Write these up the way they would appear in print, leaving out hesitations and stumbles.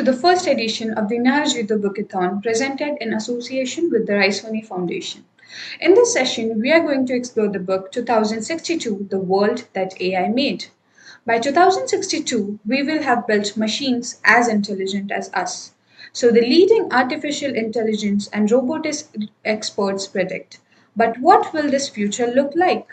to the first edition of the Narjito Bookathon presented in association with the Raisoni Foundation. In this session, we are going to explore the book 2062, The World That AI Made. By 2062, we will have built machines as intelligent as us. So the leading artificial intelligence and robotics experts predict. But what will this future look like?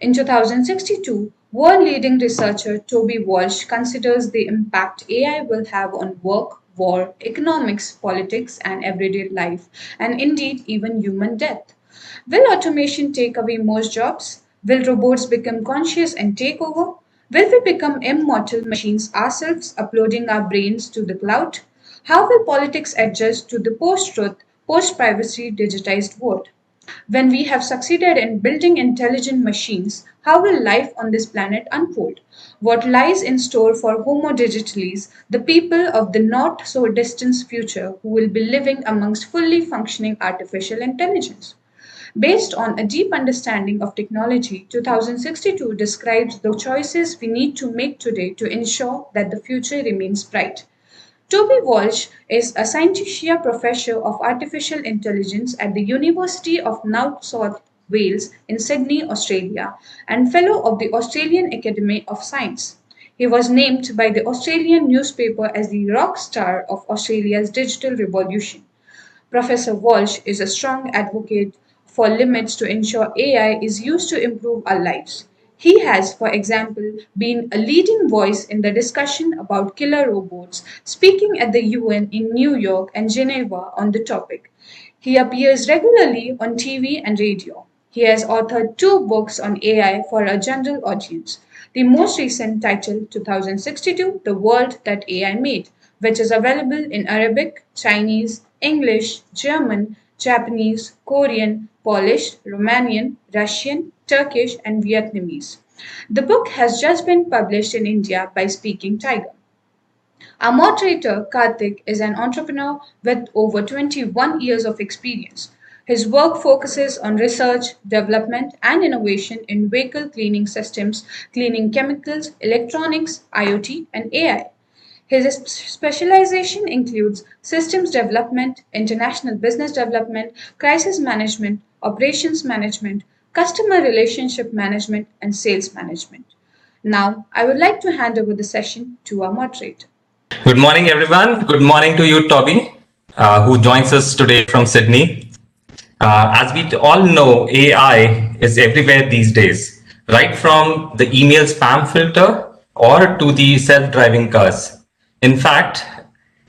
In 2062, world-leading researcher Toby Walsh considers the impact AI will have on work, war, economics, politics, and everyday life, and indeed even human death. Will automation take away most jobs? Will robots become conscious and take over? Will we become immortal machines ourselves, uploading our brains to the cloud? How will politics adjust to the post truth, post privacy digitized world? When we have succeeded in building intelligent machines, how will life on this planet unfold? What lies in store for Homo digitalis, the people of the not so distant future who will be living amongst fully functioning artificial intelligence? Based on a deep understanding of technology, 2062 describes the choices we need to make today to ensure that the future remains bright. Toby Walsh is a Scientific Professor of Artificial Intelligence at the University of New South Wales in Sydney, Australia, and Fellow of the Australian Academy of Science. He was named by the Australian newspaper as the rock star of Australia's digital revolution. Professor Walsh is a strong advocate for limits to ensure AI is used to improve our lives. He has, for example, been a leading voice in the discussion about killer robots, speaking at the UN in New York and Geneva on the topic. He appears regularly on TV and radio. He has authored two books on AI for a general audience. The most recent, titled 2062, The World That AI Made, which is available in Arabic, Chinese, English, German, Japanese, Korean, Polish, Romanian, Russian, Turkish, and Vietnamese. The book has just been published in India by Speaking Tiger. Our moderator, Karthik, is an entrepreneur with over 21 years of experience. His work focuses on research, development, and innovation in vehicle cleaning systems, cleaning chemicals, electronics, IoT, and AI. His specialization includes systems development, international business development, crisis management, operations management, customer relationship management, and sales management. Now, I would like to hand over the session to our moderator. Good morning, everyone. Good morning to you, Toby, who joins us today from Sydney. As we all know, AI is everywhere these days, right from the email spam filter or to the self-driving cars. In fact,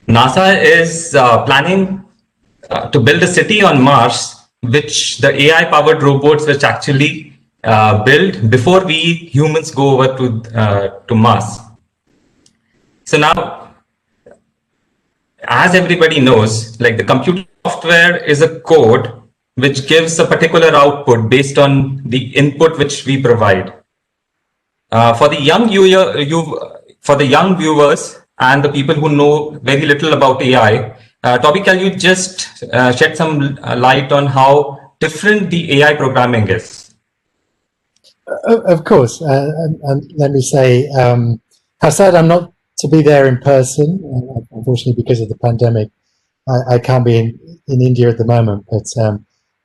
NASA is planning to build a city on Mars, which the AI-powered robots which actually build before we humans go over to Mars. So now, as everybody knows, like the computer software is a code which gives a particular output based on the input which we provide. For the young viewers and the people who know very little about AI, Toby, can you just shed some light on how different the AI programming is? Of course, and let me say how sad I'm not to be there in person. Unfortunately, because of the pandemic, I can't be in India at the moment. But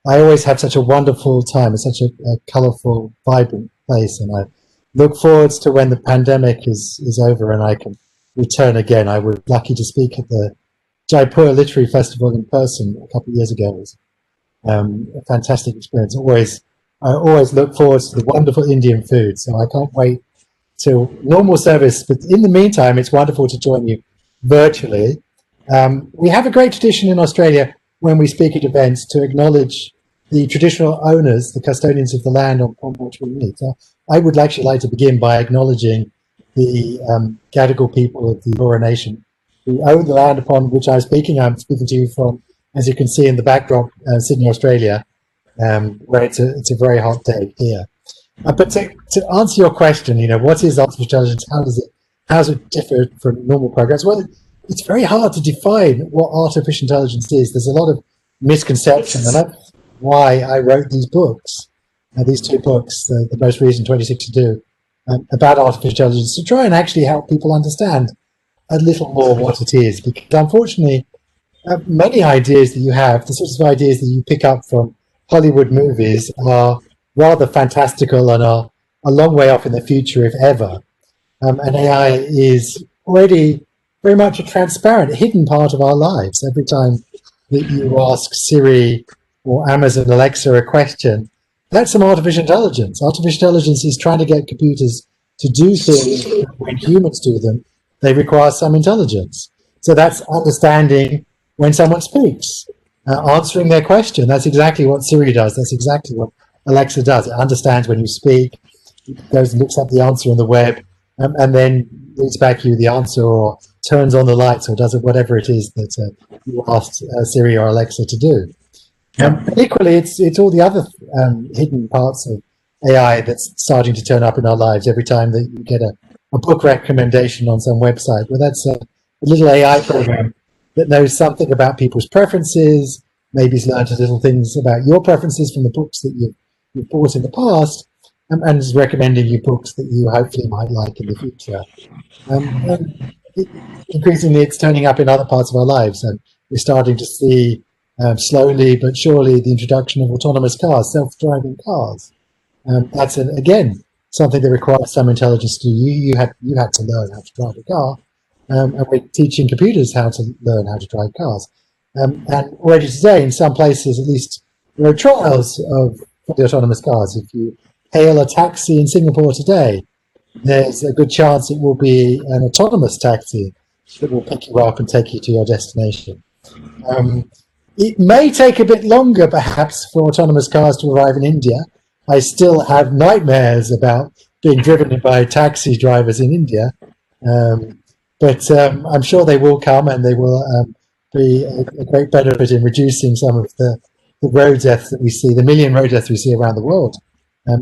I always have such a wonderful time. It's such a colourful, vibrant place, and I look forward to when the pandemic is over and I can return again. I was lucky to speak at the Jaipur Literary Festival in person a couple of years ago. It was a fantastic experience. I always look forward to the wonderful Indian food, so I can't wait till normal service. But in the meantime, it's wonderful to join you virtually. We have a great tradition in Australia when we speak at events to acknowledge the traditional owners, the custodians of the land on which we meet. So I would actually like to begin by acknowledging the Gadigal people of the Eora Nation who own the land upon which I'm speaking. I'm speaking to you from, as you can see in the backdrop, Sydney, Australia, where it's a very hot day here. But to answer your question, what is artificial intelligence? How does it differ from normal programs? Well, it's very hard to define what artificial intelligence is. There's a lot of misconception, and that's why I wrote these books, these two books, the most recent 2062, about artificial intelligence, to try and actually help people understand a little more what it is, because unfortunately, many ideas that you have, the sorts of ideas that you pick up from Hollywood movies, are rather fantastical and are a long way off in the future, if ever. And AI is already very much a transparent, hidden part of our lives. Every time that you ask Siri or Amazon Alexa a question, that's some artificial intelligence. Artificial intelligence is trying to get computers to do things when humans do them. They require some intelligence. So that's understanding when someone speaks, answering their question. That's exactly what Siri does. That's exactly what Alexa does. It understands when you speak, it goes and looks up the answer on the web, and then reads back you the answer, or turns on the lights, or does it, whatever it is that you asked Siri or Alexa to do. But equally, it's all the other hidden parts of AI that's starting to turn up in our lives every time that you get a book recommendation on some website. Well, that's a little AI program that knows something about people's preferences, maybe has learned a little things about your preferences from the books that you've bought in the past, and is recommending you books that you hopefully might like in the future. And increasingly, it's turning up in other parts of our lives, and we're starting to see slowly but surely the introduction of autonomous cars, self-driving cars. That's again something that requires some intelligence to do. You had to learn how to drive a car, and we're teaching computers how to learn how to drive cars. And already today, in some places, at least, there are trials of the autonomous cars. If you hail a taxi in Singapore today, there's a good chance it will be an autonomous taxi that will pick you up and take you to your destination. It may take a bit longer, perhaps, for autonomous cars to arrive in India. I still have nightmares about being driven by taxi drivers in India, but I'm sure they will come, and they will be a great benefit in reducing some of the road deaths that we see, the million road deaths we see around the world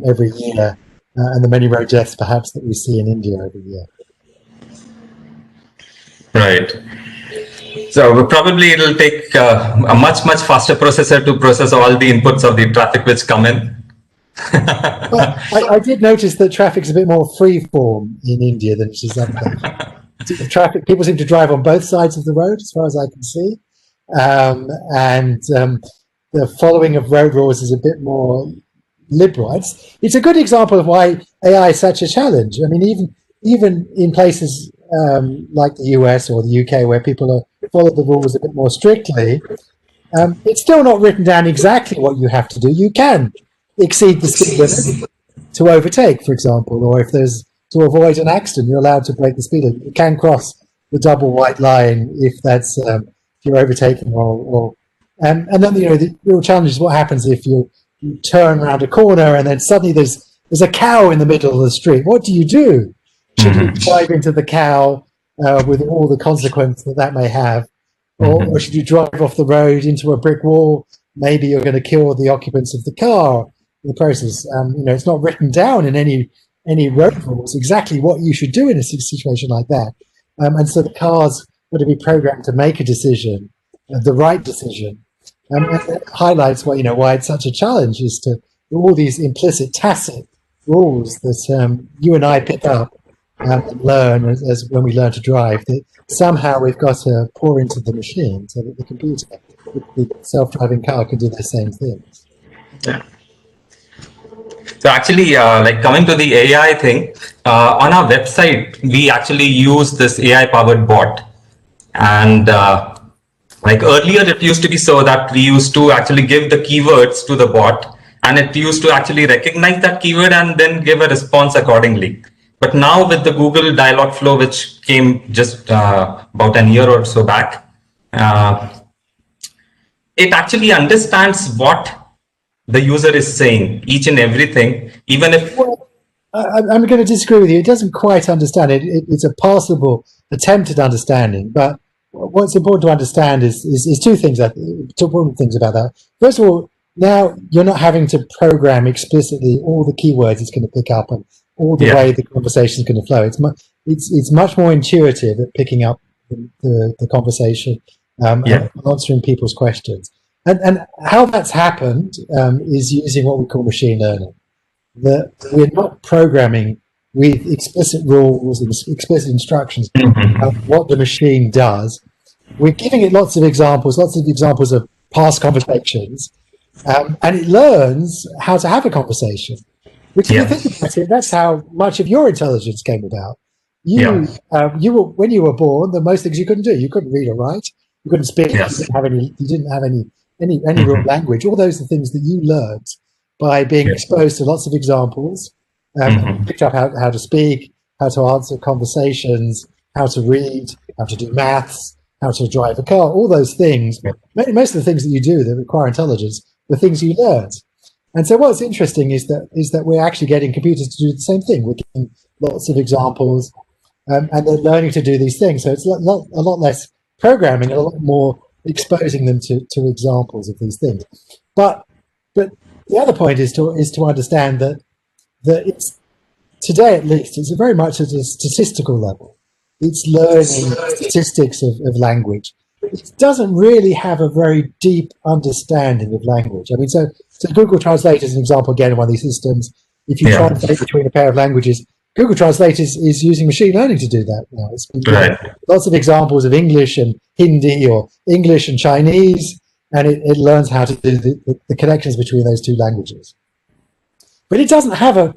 every year, and the many road deaths perhaps that we see in India every year. Right. So probably it'll take a much faster processor to process all the inputs of the traffic which come in. Well, I did notice that traffic's a bit more free-form in India than it is other places. Traffic, people seem to drive on both sides of the road, as far as I can see, and the following of road rules is a bit more liberal. It's a good example of why AI is such a challenge. I mean, even in places like the US or the UK, where people follow the rules a bit more strictly, it's still not written down exactly what you have to do. You can exceed the speed limit to overtake, for example, or if there's to avoid an accident, you're allowed to break the speed limit. You can cross the double white line if that's if you're overtaking, and then the real challenge is what happens if you turn around a corner and then suddenly there's a cow in the middle of the street. What do you do? Should you drive into the cow with all the consequence that may have, or should you drive off the road into a brick wall? Maybe you're going to kill the occupants of the car in the process. It's not written down in any road rules exactly what you should do in a situation like that, and so the car's got to be programmed to make a decision, the right decision. And it highlights why it's such a challenge, is to all these implicit, tacit rules that you and I pick up and learn as when we learn to drive, that somehow we've got to pour into the machine so that the computer, the self-driving car, can do the same things. Yeah. So actually, like coming to the AI thing, on our website, we actually use this AI-powered bot, and like earlier, it used to be so that we used to actually give the keywords to the bot, and it used to actually recognize that keyword and then give a response accordingly. But now with the Google Dialogflow, which came just about a year or so back, it actually understands what the user is saying, each and everything, even if... Well, I'm going to disagree with you. It doesn't quite understand it. It's a passable attempt at understanding, but what's important to understand is two things about that. First of all, now you're not having to program explicitly all the keywords it's going to pick up and all the way the conversation is going to flow. It's much more intuitive at picking up the conversation and answering people's questions. And how that's happened is using what we call machine learning. That we're not programming with explicit rules and explicit instructions of what the machine does. We're giving it lots of examples of past conversations, and it learns how to have a conversation. Which, if you think about it, that's how much of your intelligence came about. You were, when you were born, the most things you couldn't do. You couldn't read or write. You couldn't speak. Yes. You didn't have any real language. All those are things that you learned by being exposed to lots of examples. Picked up how to speak, how to answer conversations, how to read, how to do maths, how to drive a car. All those things. Most of the things that you do that require intelligence were things you learned. And so what's interesting is that we're actually getting computers to do the same thing. We're getting lots of examples, and they're learning to do these things. So it's a lot less programming, and a lot more exposing them to examples of these things. But the other point is to understand that it's, today at least, it's very much at a statistical level. It's learning statistics of language. It doesn't really have a very deep understanding of language. I mean, so Google Translate is an example again of one of these systems. If you translate between a pair of languages, Google Translate is using machine learning to do that now. It's been lots of examples of English and Hindi or English and Chinese, and it learns how to do the connections between those two languages. But it doesn't have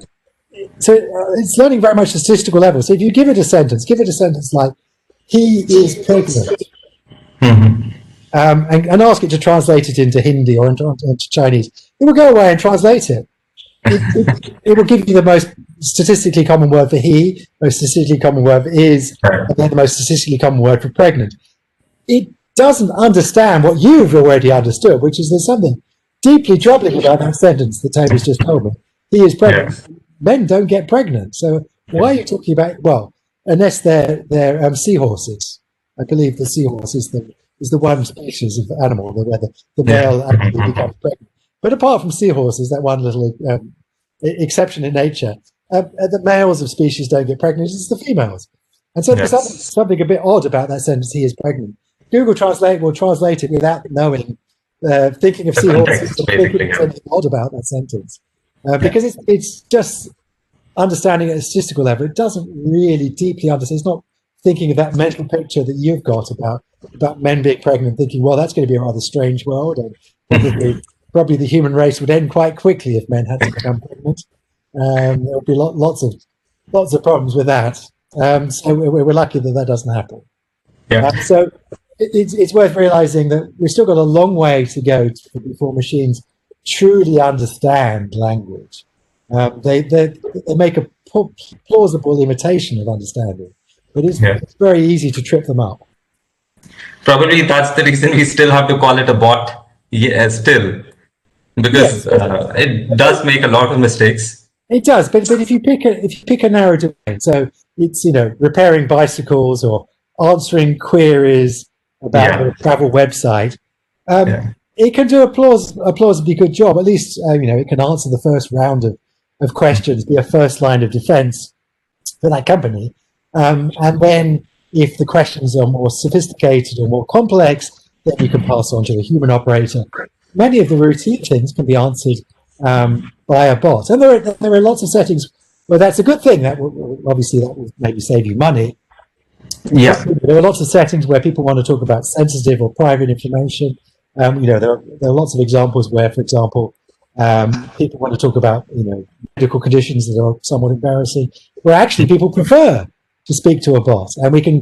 it's learning very much at a statistical level. So if you give it a sentence like, "He is pregnant," and ask it to translate it into Hindi or into Chinese, it will go away and translate it. It will give you the most statistically common word for he, most statistically common word for is, and then the most statistically common word for pregnant. It doesn't understand what you've already understood, which is there's something deeply troubling about that sentence that Toby's just told me. He is pregnant. Men don't get pregnant. So why are you talking about, well, unless they're seahorses. I believe the seahorse is the one species of animal where the male actually becomes pregnant. But apart from seahorses, that one little exception in nature, the males of species don't get pregnant, it's the females. And so there's something a bit odd about that sentence, "he is pregnant." Google Translate will translate it without knowing, thinking of seahorses, thinking something odd about that sentence. Because it's just understanding at a statistical level. It doesn't really deeply understand. It's not thinking of that mental picture that you've got about men being pregnant, thinking, well, that's going to be a rather strange world, and probably the human race would end quite quickly if men had to become pregnant. There would be lots of problems with that. So we're lucky that doesn't happen. So it's worth realizing that we've still got a long way to go before machines truly understand language. They make a plausible imitation of understanding, but it's very easy to trip them up. Probably that's the reason we still have to call it a bot, still, because it does make a lot of mistakes. It does, but if you pick a narrow domain, so it's repairing bicycles or answering queries about a travel website, it can do a plausibly good job. At least it can answer the first round of questions, be a first line of defense for that company, and then if the questions are more sophisticated or more complex, then you can pass on to the human operator. Many of the routine things can be answered by a bot, and there are lots of settings where that's a good thing. That will maybe save you money. There are lots of settings where people want to talk about sensitive or private information. There are lots of examples where, for example, people want to talk about medical conditions that are somewhat embarrassing, where actually people prefer to speak to a bot, and we can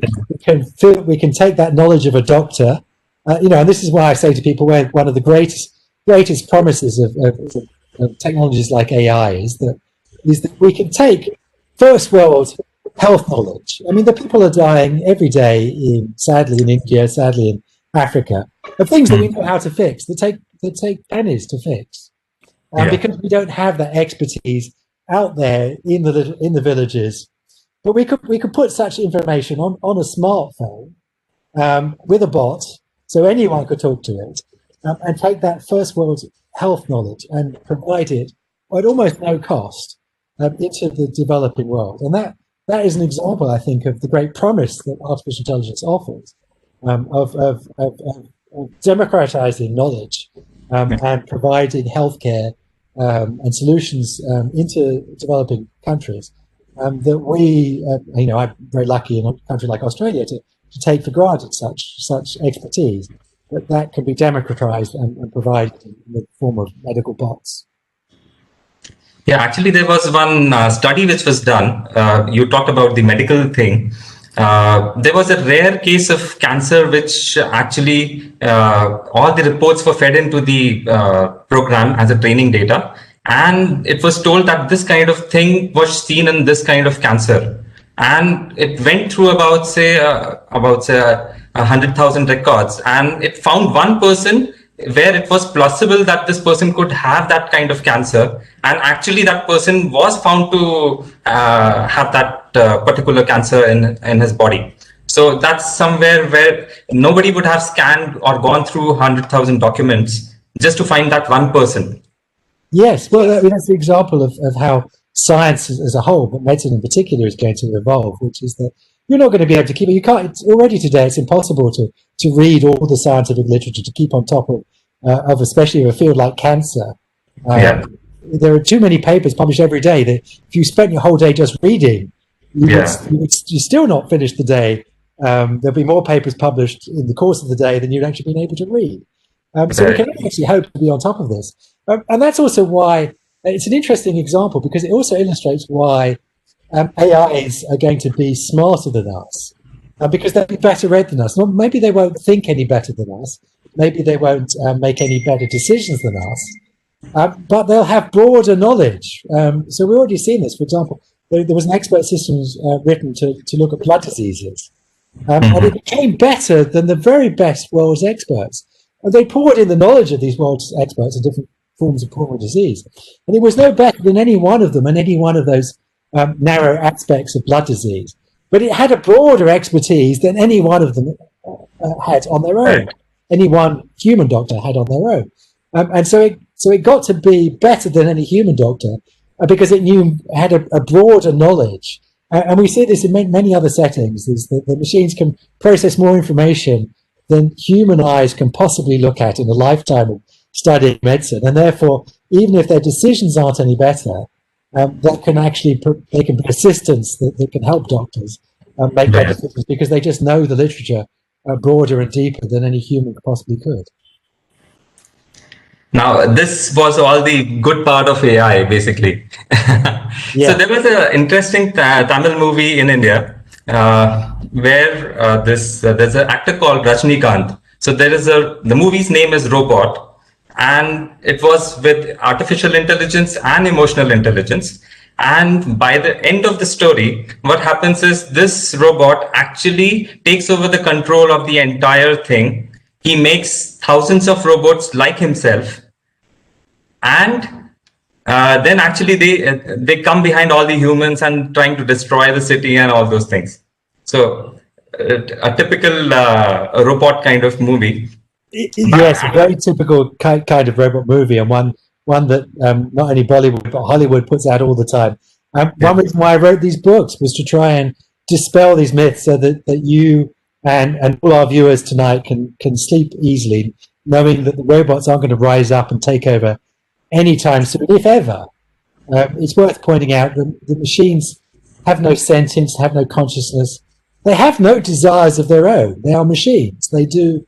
take that knowledge of a doctor, and this is why I say to people, where one of the greatest promises of technologies like AI is that we can take first world health knowledge. I mean, the people are dying every day, sadly in India, sadly in Africa, of things that we know how to fix, that take pennies to fix, because we don't have that expertise out there in the villages. But we could put such information on a smartphone with a bot, so anyone could talk to it, and take that first world health knowledge and provide it at almost no cost into the developing world. And that is an example, I think, of the great promise that artificial intelligence offers, of democratizing knowledge and providing healthcare and solutions into developing countries. that we, I'm very lucky in a country like Australia to take for granted such expertise, that can be democratized and provided in the form of medical bots. Yeah, actually, there was one study which was done. You talked about the medical thing. There was a rare case of cancer which actually all the reports were fed into the program as a training data. And it was told that this kind of thing was seen in this kind of cancer. And it went through about say 100,000 records, and it found one person where it was plausible that this person could have that kind of cancer, and actually that person was found to have that particular cancer in his body. So that's somewhere where nobody would have scanned or gone through 100,000 documents just to find that one person. Yes, well, that's the example of how science as a whole, but medicine in particular, is going to evolve, which is that you're not going to be able to keep it. You can't. It's already today. It's impossible to read all the scientific literature to keep on top of especially a field like cancer. Yeah. There are too many papers published every day that if you spent your whole day just reading, you still not finish the day. There'll be more papers published in the course of the day than you'd actually been able to read. So we can actually hope to be on top of this. And that's also why it's an interesting example, because it also illustrates why AIs are going to be smarter than us, because they'll be better read than us. Well, maybe they won't think any better than us. Maybe they won't make any better decisions than us, but they'll have broader knowledge. So we've already seen this. For example, there was an expert systems written to look at blood diseases, and it became better than the very best world's experts. And they poured in the knowledge of these world's experts in different forms of pulmonary disease. And it was no better than any one of them and any one of those narrow aspects of blood disease. But it had a broader expertise than any one of them had on their own. Any one human doctor had on their own. And so it got to be better than any human doctor because it had a broader knowledge. And we see this in many other settings, is that the machines can process more information than human eyes can possibly look at in a lifetime of studying medicine. And therefore, even if their decisions aren't any better, they can be assistants that can help doctors make better decisions, because they just know the literature broader and deeper than any human possibly could. Now, this was all the good part of AI, basically. Yeah. So there was an interesting Tamil movie in India where there's an actor called Rajnikant. So the movie's name is Robot, and it was with artificial intelligence and emotional intelligence. And by the end of the story, what happens is this robot actually takes over the control of the entire thing. He makes thousands of robots like himself, and then actually they come behind all the humans and trying to destroy the city and all those things. So a typical robot kind of movie. Yes, a very typical kind of robot movie, and one that not only Bollywood but Hollywood puts out all the time. One reason why I wrote these books was to try and dispel these myths so that you and all our viewers tonight can sleep easily, knowing that the robots aren't going to rise up and take over anytime soon, if ever. It's worth pointing out that the machines have no sentience, have no consciousness. They have no desires of their own. They are machines. They do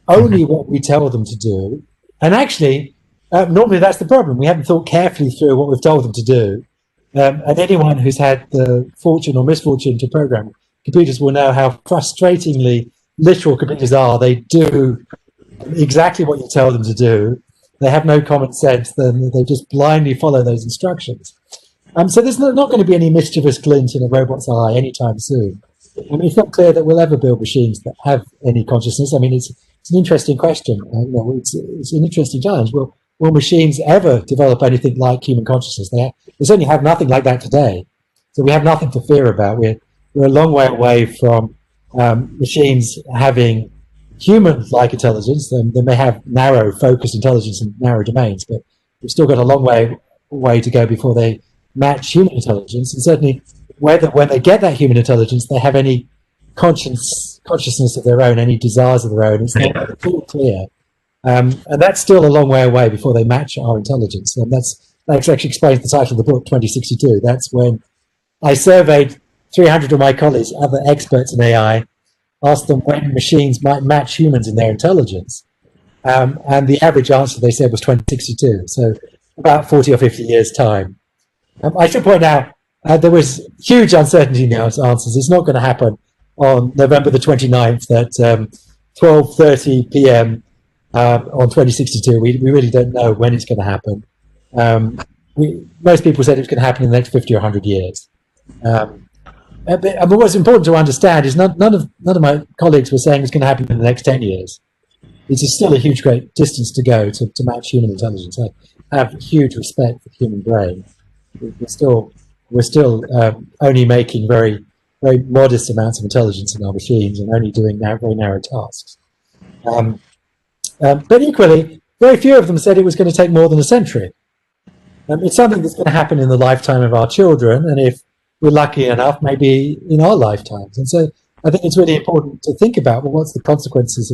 only what we tell them to do. And actually, normally that's the problem. We haven't thought carefully through what we've told them to do. And anyone who's had the fortune or misfortune to program computers will know how frustratingly literal computers are. They do exactly what you tell them to do. They have no common sense. Then they just blindly follow those instructions. So there's not going to be any mischievous glint in a robot's eye anytime soon. I mean, it's not clear that we'll ever build machines that have any consciousness. I mean, it's an interesting question. It's an interesting challenge. Will machines ever develop anything like human consciousness? They certainly have nothing like that today. So we have nothing to fear about. We're a long way away from machines having human-like intelligence. They may have narrow, focused intelligence in narrow domains, but we've still got a long way to go before they match human intelligence. And certainly, whether when they get that human intelligence, they have any consciousness of their own, any desires of their own. It's not at all clear. And that's still a long way away before they match our intelligence. And that actually explains the title of the book, 2062. That's when I surveyed 300 of my colleagues, other experts in AI, asked them when machines might match humans in their intelligence. And the average answer they said was 2062, so about 40 or 50 years' time. I should point out there was huge uncertainty in the answers. It's not going to happen on November the 29th at 12:30 p.m. On 2062. We really don't know when it's going to happen. Most people said it was going to happen in the next 50 or 100 years. But what's important to understand is none of my colleagues were saying it's going to happen in the next 10 years. It is still a huge, great distance to go to match human intelligence. I have huge respect for the human brain. We're still only making very, very modest amounts of intelligence in our machines and only doing very narrow tasks. But equally, very few of them said it was going to take more than a century. It's something that's going to happen in the lifetime of our children, and if we're lucky enough, maybe in our lifetimes. And so I think it's really important to think about, well, what's the consequences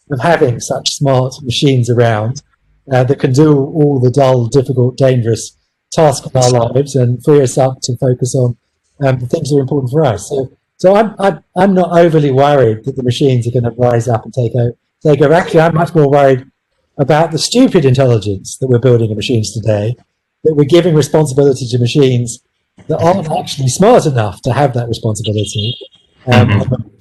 of having such smart machines around that can do all the dull, difficult, dangerous tasks in our lives and free us up to focus on the things that are important for us. So I'm not overly worried that the machines are going to rise up and take over. Actually, I'm much more worried about the stupid intelligence that we're building in machines today, that we're giving responsibility to machines that aren't actually smart enough to have that responsibility,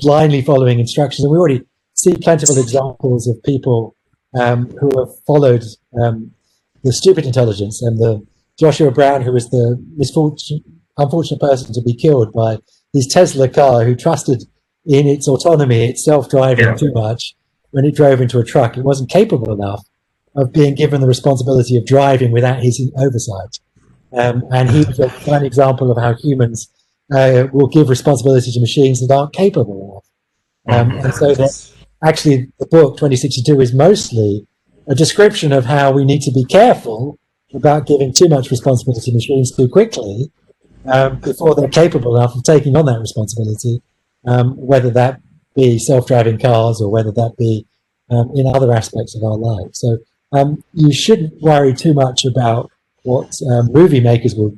blindly following instructions. And we already see plentiful examples of people who have followed the stupid intelligence, and the Joshua Brown, who was the unfortunate person to be killed by his Tesla car, who trusted in its autonomy, its self-driving too much. When it drove into a truck, it wasn't capable enough of being given the responsibility of driving without his oversight. And he was a fine example of how humans will give responsibility to machines that aren't capable of. And so that actually the book 2062 is mostly a description of how we need to be careful about giving too much responsibility to machines too quickly before they're capable enough of taking on that responsibility, whether that be self-driving cars or whether that be in other aspects of our lives. So you shouldn't worry too much about what movie makers will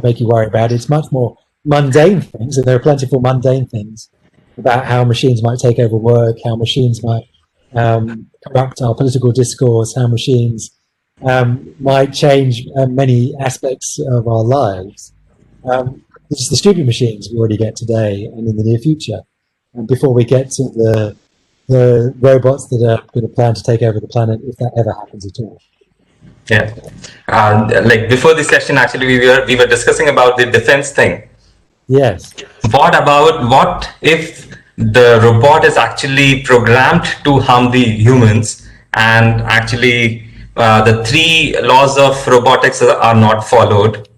make you worry about. It's much more mundane things, and there are plentiful mundane things about how machines might take over work, how machines might corrupt our political discourse, how machines might change many aspects of our lives. It's the stupid machines we already get today and in the near future, before we get to the robots that are going to plan to take over the planet, if that ever happens at all. Yeah, like before this session, actually, we were discussing about the defense thing. Yes. What if the robot is actually programmed to harm the humans, and actually the 3 laws of robotics are not followed?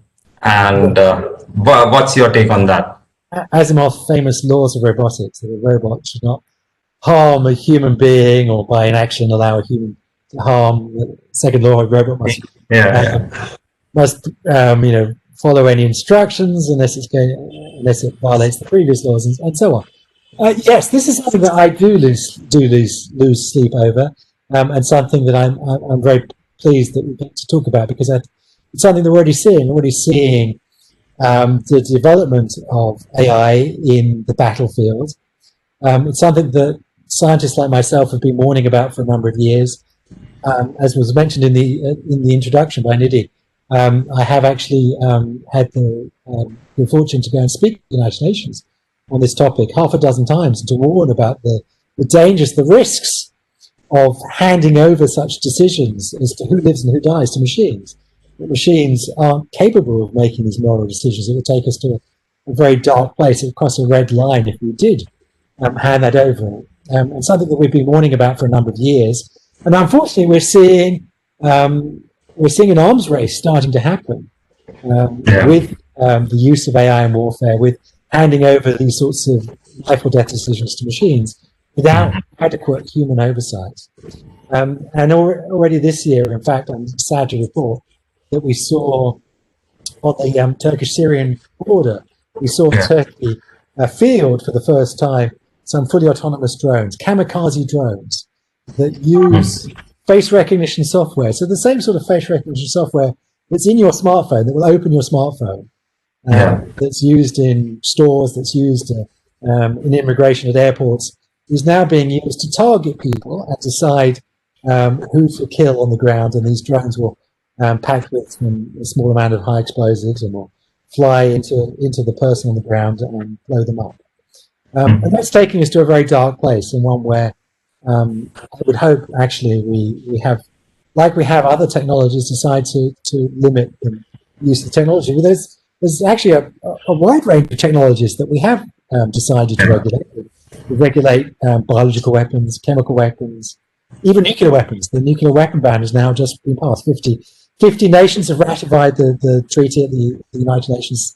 And what's your take on that? Asimov's famous laws of robotics, that a robot should not harm a human being or by inaction allow a human to harm. The second law, a robot must follow any instructions unless it violates the previous laws, and so on. Yes, this is something that I do lose sleep over, and something that I'm very pleased that we get to talk about, because it's something that we're already seeing the development of AI in the battlefield. It's something that scientists like myself have been warning about for a number of years. As was mentioned in the introduction by Nidhi, I have actually had the good fortune to go and speak at the United Nations on this topic half a dozen times, and to warn about the dangers, the risks of handing over such decisions as to who lives and who dies to machines. That machines aren't capable of making these moral decisions. It would take us to a very dark place. It would cross a red line if we did hand that over. And something that we've been warning about for a number of years. And unfortunately, we're seeing an arms race starting to happen with the use of AI in warfare, with handing over these sorts of life or death decisions to machines without adequate human oversight. And already this year, in fact, I'm sad to report that we saw on the Turkish-Syrian border, we saw Turkey field for the first time some fully autonomous drones, kamikaze drones, that use face recognition software. So the same sort of face recognition software that's in your smartphone, that will open your smartphone that's used in stores, that's used in immigration at airports, is now being used to target people and decide who to kill on the ground. And these drones will packed with a small amount of high explosives and will fly into the person on the ground and blow them up. And that's taking us to a very dark place, and one where I would hope actually we have, like we have other technologies, decide to limit the use of technology. Well, there's actually a wide range of technologies that we have decided to regulate. We regulate biological weapons, chemical weapons, even nuclear weapons. The nuclear weapon ban has now just been passed. 50 nations have ratified the treaty at the United Nations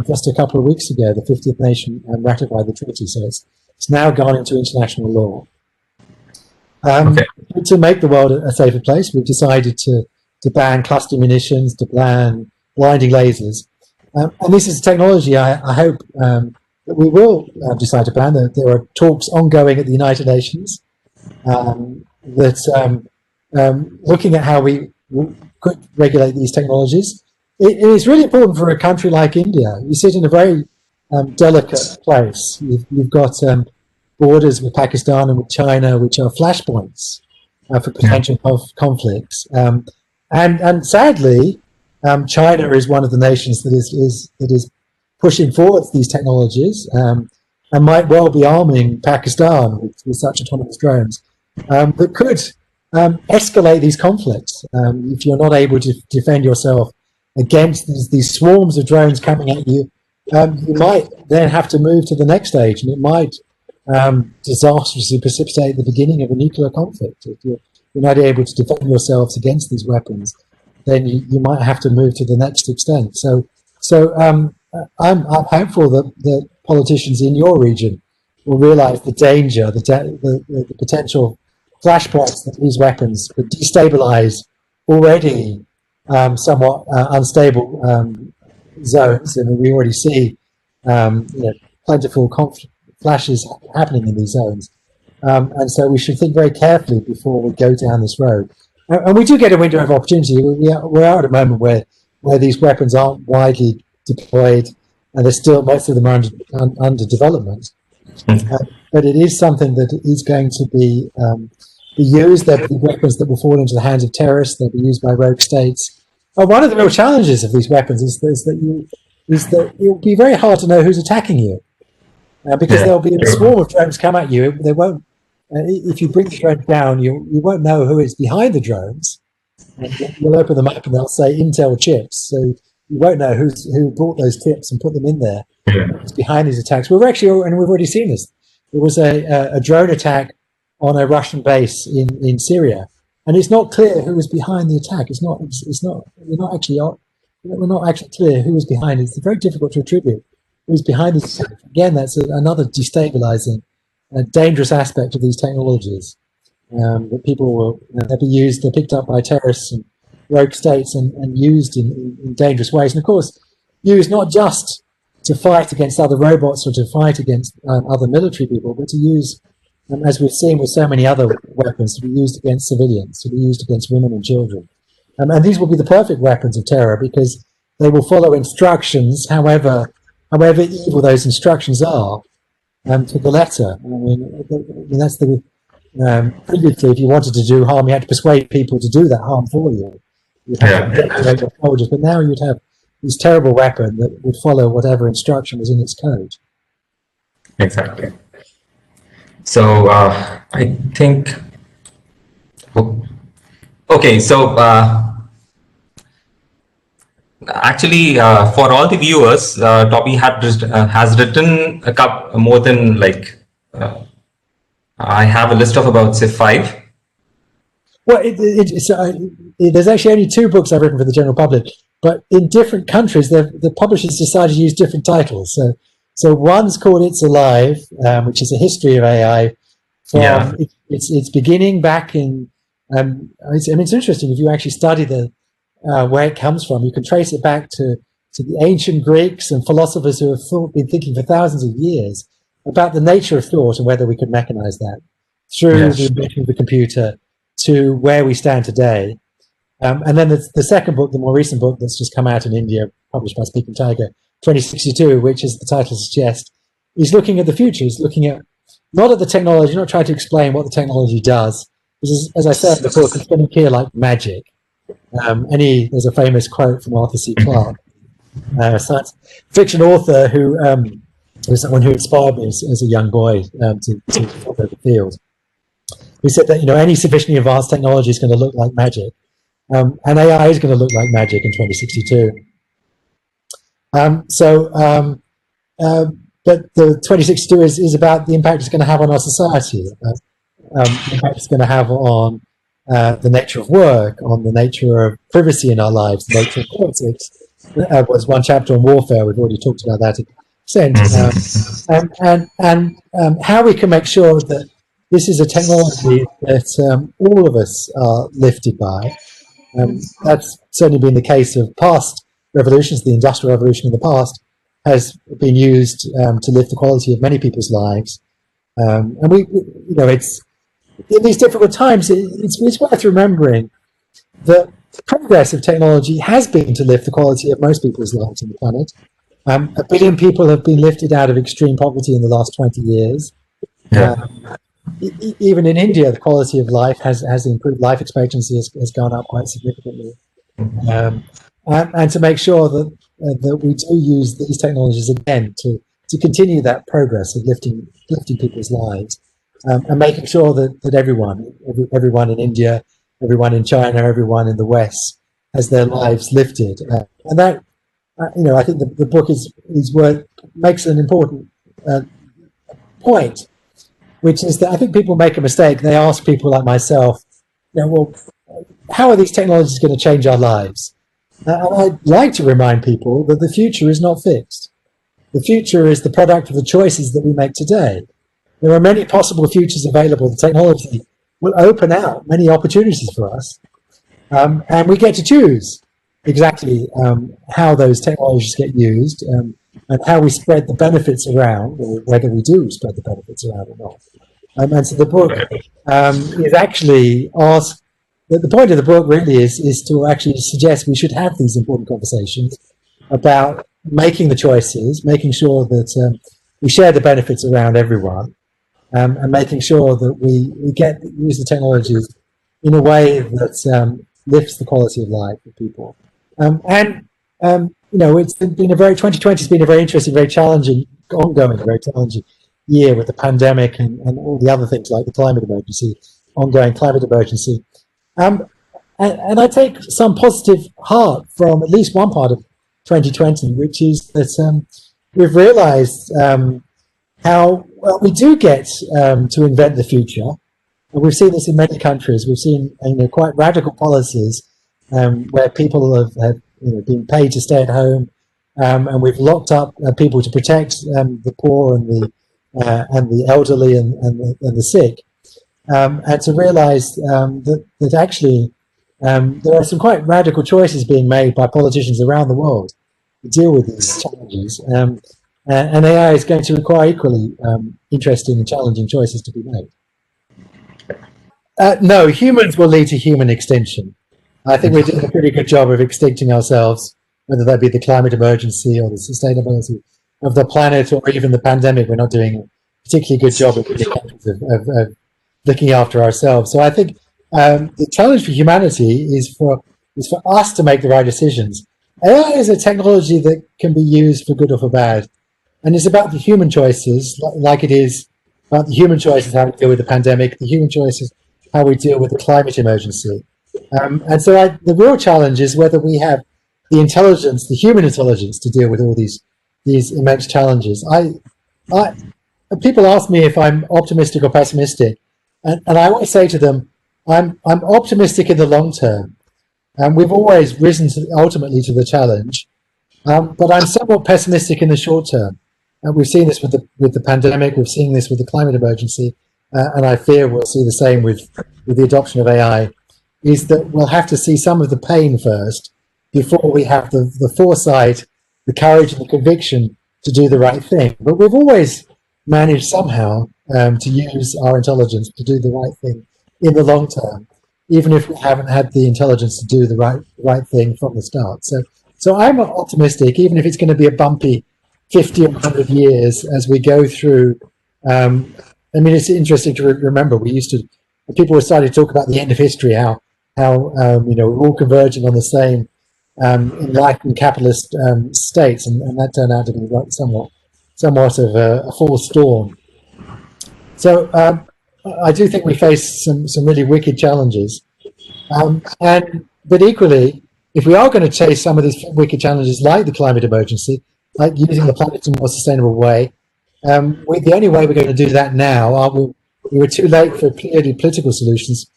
just a couple of weeks ago. The 50th nation ratified the treaty, so it's now gone into international law. To make the world a safer place, we've decided to ban cluster munitions, to ban blinding lasers. And this is a technology I hope that we will decide to ban. There are talks ongoing at the United Nations that looking at how we could regulate these technologies. It is really important for a country like India. You sit in a very delicate place. You've got borders with Pakistan and with China, which are flashpoints for potential conflicts. And sadly, China is one of the nations that is pushing forward these technologies and might well be arming Pakistan with such autonomous drones that could escalate these conflicts. If you're not able to defend yourself against these swarms of drones coming at you, you might then have to move to the next stage, and it might disastrously precipitate the beginning of a nuclear conflict. If you're not able to defend yourselves against these weapons, then you might have to move to the next extent. So I'm hopeful that politicians in your region will realise the danger, the potential flashpoints that these weapons could destabilise already somewhat unstable zones, and we already see plentiful flashes happening in these zones. And so we should think very carefully before we go down this road. And we do get a window of opportunity. We are at a moment where these weapons aren't widely deployed, and they're still, most of them are under development. But it is something that is going to be used. There'll be weapons that will fall into the hands of terrorists. They'll be used by rogue states. One of the real challenges of these weapons is that it will be very hard to know who's attacking you, because there'll be a swarm of drones come at you. They won't. If you bring the drone down, you won't know who is behind the drones. And you'll open them up and they'll say Intel chips. So you won't know who brought those chips and put them in there. It's behind these attacks. We've already seen this. There was a drone attack on a Russian base in Syria, and it's not clear who was behind the attack. We're not actually clear who was behind it. It's very difficult to attribute who's behind this attack. Again, that's another destabilizing, dangerous aspect of these technologies. That people will they'll be used, they're picked up by terrorists and rogue states and used in dangerous ways. And of course, used not just to fight against other robots or to fight against other military people, but to use, as we've seen with so many other weapons, to be used against civilians, to be used against women and children. And these will be the perfect weapons of terror because they will follow instructions, however evil those instructions are, to the letter. I mean, that's the previously, if you wanted to do harm, you had to persuade people to do that harm for you. You'd have to manipulate your soldiers, but now you'd have this terrible weapon that would follow whatever instruction was in its code. Exactly. So I think. Okay, so actually, for all the viewers, Toby has written a couple more than I have a list of about say 5. Well, there's actually only 2 books I've written for the general public, but in different countries, the publishers decided to use different titles. So one's called "It's Alive," which is a history of AI. From its beginning back in. It's interesting if you actually study where it comes from. You can trace it back to the ancient Greeks and philosophers who have been thinking for thousands of years about the nature of thought and whether we could mechanize that through the invention of the computer to where we stand today. And then the second book, the more recent book that's just come out in India, published by Speaking Tiger, 2062, which, as the title suggests, is looking at the future. Is looking at not at the technology, not trying to explain what the technology does. Because as I said in the book, it's going to appear like magic. There's a famous quote from Arthur C. Clarke, a science fiction author who was someone who inspired me as a young boy to follow the field. He said that any sufficiently advanced technology is going to look like magic, and AI is going to look like magic in 2062. But the 2062 is about the impact it's going to have on our society, the impact it's going to have on the nature of work, on the nature of privacy in our lives, the nature of politics. Was one chapter on warfare. We've already talked about that. And how we can make sure that this is a technology that all of us are lifted by. That's certainly been the case of past revolutions. The Industrial Revolution in the past has been used to lift the quality of many people's lives. And it's in these difficult times. It's worth remembering that the progress of technology has been to lift the quality of most people's lives on the planet. 1 billion people have been lifted out of extreme poverty in the last 20 years. Yeah. Even in India, the quality of life has improved. Life expectancy has gone up quite significantly. And to make sure that we do use these technologies again to continue that progress of lifting people's lives, and making sure that everyone in India, everyone in China, everyone in the West has their lives lifted. And that, I think the book makes an important point, which is that I think people make a mistake. They ask people like myself, well, how are these technologies going to change our lives? And I'd like to remind people that the future is not fixed. The future is the product of the choices that we make today. There are many possible futures available. The technology will open out many opportunities for us. And we get to choose exactly how those technologies get used, and how we spread the benefits around, or whether we do spread the benefits around or not. And so the book is actually asked, the point of the book really is to actually suggest we should have these important conversations about making the choices, making sure that we share the benefits around everyone, and making sure that we use the technologies in a way that lifts the quality of life for people. It's been 2020 has been a very interesting, very challenging, very challenging year with the pandemic and all the other things like the climate emergency, ongoing climate emergency. And I take some positive heart from at least one part of 2020, which is that we've realized how well we do get to invent the future. And we've seen this in many countries. We've seen quite radical policies where people have been paid to stay at home, and we've locked up people to protect the poor and the elderly and the sick, and to realise that actually there are some quite radical choices being made by politicians around the world to deal with these challenges, and AI is going to require equally interesting and challenging choices to be made. No, humans will lead to human extinction. I think we're doing a pretty good job of extincting ourselves, whether that be the climate emergency or the sustainability of the planet or even the pandemic. We're not doing a particularly good job of looking after ourselves. So I think the challenge for humanity is for us to make the right decisions. AI is a technology that can be used for good or for bad. And it's about the human choices, like it is about the human choices, how we deal with the pandemic, the human choices, how we deal with the climate emergency. And so the real challenge is whether we have the intelligence, the human intelligence, to deal with all these immense challenges. People ask me if I'm optimistic or pessimistic, and I always say to them, I'm optimistic in the long term, and we've always risen ultimately to the challenge, but I'm somewhat pessimistic in the short term. And we've seen this with the pandemic, we've seen this with the climate emergency, and I fear we'll see the same with the adoption of AI. Is that we'll have to see some of the pain first before we have the foresight, the courage and the conviction to do the right thing. But we've always managed somehow to use our intelligence to do the right thing in the long term, even if we haven't had the intelligence to do the right thing from the start. So So I'm optimistic, even if it's going to be a bumpy 50 or 100 years as we go through. I mean, it's interesting to remember. People were starting to talk about the end of history, how we're all converging on the same enlightened capitalist states, and that turned out to be somewhat of a false storm. So I do think we face some really wicked challenges, but equally, if we are going to chase some of these wicked challenges, like the climate emergency, like using the planet in a more sustainable way, the only way we're going to do that now, we were too late for clearly political solutions,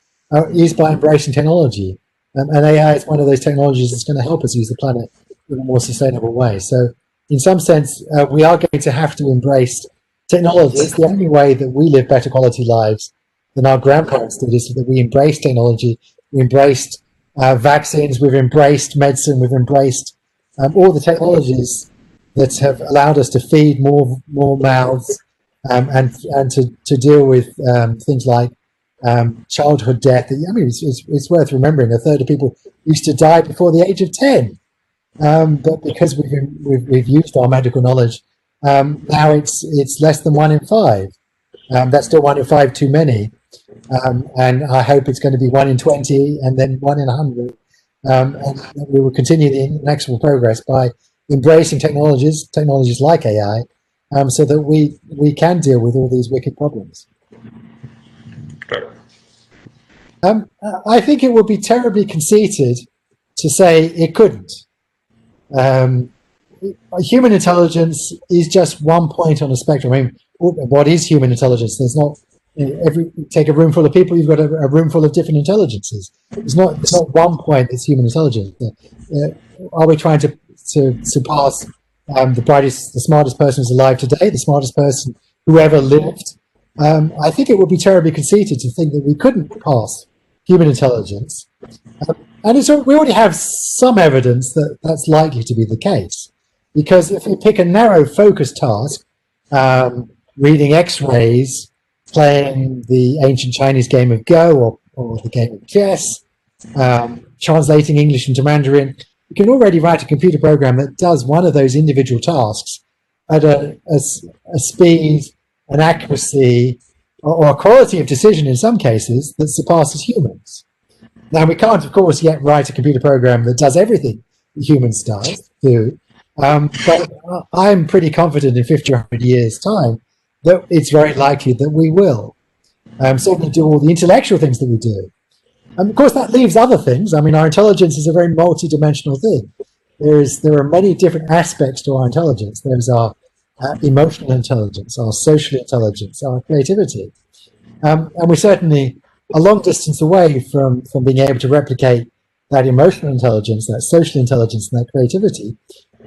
is by embracing technology. And AI is one of those technologies that's going to help us use the planet in a more sustainable way. So in some sense, we are going to have to embrace technology. It's the only way that we live better quality lives than our grandparents did, is that we embrace technology. We embraced vaccines, we've embraced medicine, we've embraced all the technologies that have allowed us to feed more mouths and to deal with things like childhood death. I mean, it's worth remembering a third of people used to die before the age of 10, but because we've used our medical knowledge, now it's less than 1 in 5. That's still 1 in 5 too many, and I hope it's going to be 1 in 20 and then 1 in 100. And we will continue the inexorable progress by embracing technologies like AI, so that we can deal with all these wicked problems. I think it would be terribly conceited to say it couldn't. Human intelligence is just one point on a spectrum. I mean, what is human intelligence? There's not take a room full of people, you've got a room full of different intelligences. It's not one point that's human intelligence. Are we trying to surpass the smartest person who's alive today, the smartest person who ever lived? I think it would be terribly conceited to think that we couldn't pass human intelligence. And we already have some evidence that that's likely to be the case. Because if we pick a narrow focus task, reading X-rays, playing the ancient Chinese game of Go or the game of chess, translating English into Mandarin, you can already write a computer program that does one of those individual tasks at a speed, an accuracy, or a quality of decision in some cases that surpasses humans. Now, we can't, of course, yet write a computer program that does everything that humans do, but I'm pretty confident in 50 or 100 years' time that it's very likely that we will. Certainly do all the intellectual things that we do. And of course, that leaves other things. I mean, our intelligence is a very multi-dimensional thing. There are many different aspects to our intelligence. There's our emotional intelligence, our social intelligence, our creativity. And we're certainly a long distance away from being able to replicate that emotional intelligence, that social intelligence, and that creativity.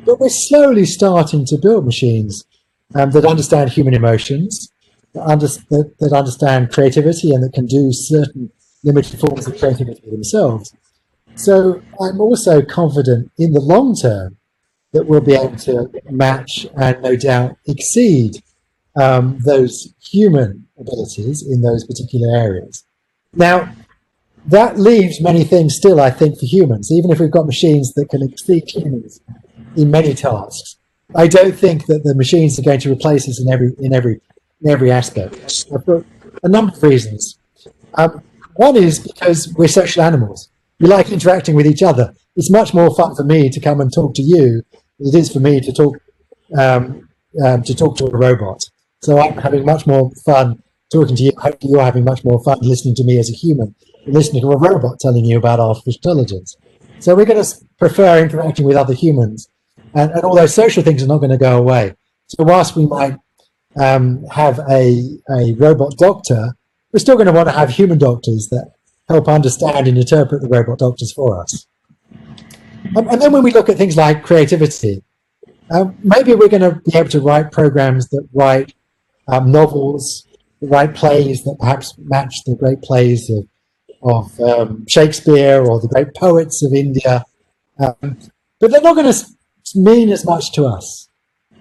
But we're slowly starting to build machines that understand human emotions, that understand creativity, and that can do certain limited forms of creativity themselves. So I'm also confident in the long term that we'll be able to match and no doubt exceed those human abilities in those particular areas. Now, that leaves many things still, I think, for humans. Even if we've got machines that can exceed humans in many tasks, I don't think that the machines are going to replace us in every aspect, for a number of reasons. One is because we're social animals. We like interacting with each other. It's much more fun for me to come and talk to you than it is for me to talk to a robot. So I'm having much more fun talking to you. Hopefully you're having much more fun listening to me as a human than listening to a robot telling you about artificial intelligence. So we're going to prefer interacting with other humans. And all those social things are not going to go away. So whilst we might have a robot doctor, we're still going to want to have human doctors that help understand and interpret the robot doctors for us. And then when we look at things like creativity, maybe we're going to be able to write programs that write novels, that write plays that perhaps match the great plays of Shakespeare or the great poets of India. But they're not going to mean as much to us.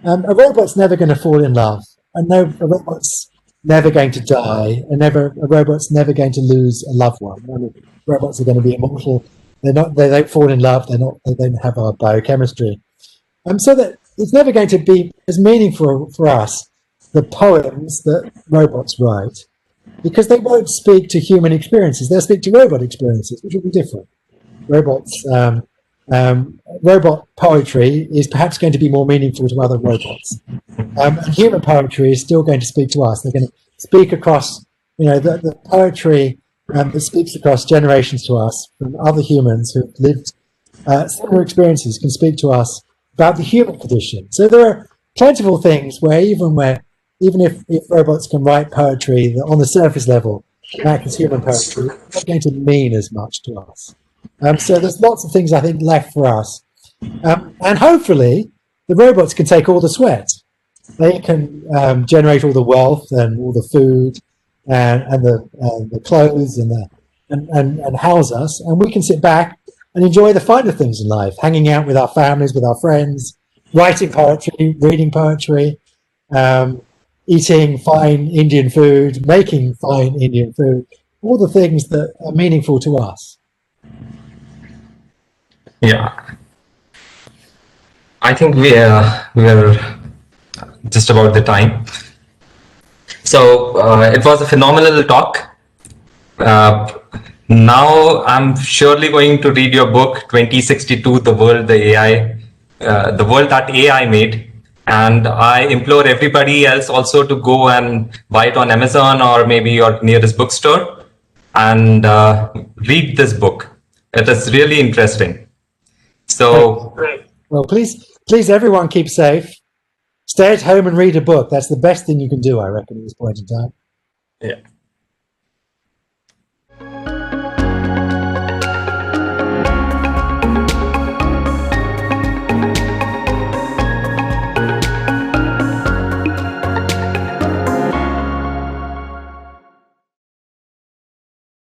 A robot's never going to fall in love, and a robot's never going to die, and a robot's never going to lose a loved one. I mean, robots are going to be immortal They don't fall in love. They don't have our biochemistry. So that it's never going to be as meaningful for us, the poems that robots write, because they won't speak to human experiences. They'll speak to robot experiences, which will be different. Robot poetry is perhaps going to be more meaningful to other robots. And human poetry is still going to speak to us. They're going to speak across, the poetry that speaks across generations to us from other humans who've lived similar experiences can speak to us about the human condition. So there are plentiful things where even if robots can write poetry on the surface level, like as human poetry, it's not going to mean as much to us. So there's lots of things I think left for us. And hopefully the robots can take all the sweat. They can generate all the wealth and all the food and the clothes and house us, and we can sit back and enjoy the finer things in life, hanging out with our families, with our friends, writing poetry, reading poetry, eating fine Indian food, making fine Indian food, all the things that are meaningful to us. Yeah. I think we're just about the time. So it was a phenomenal talk. Now I'm surely going to read your book 2062, the world that AI made, and I implore everybody else also to go and buy it on Amazon or maybe your nearest bookstore and read this book. It is really interesting. So, well, please, everyone, keep safe. Stay at home and read a book. That's the best thing you can do, I reckon, at this point in time. Yeah.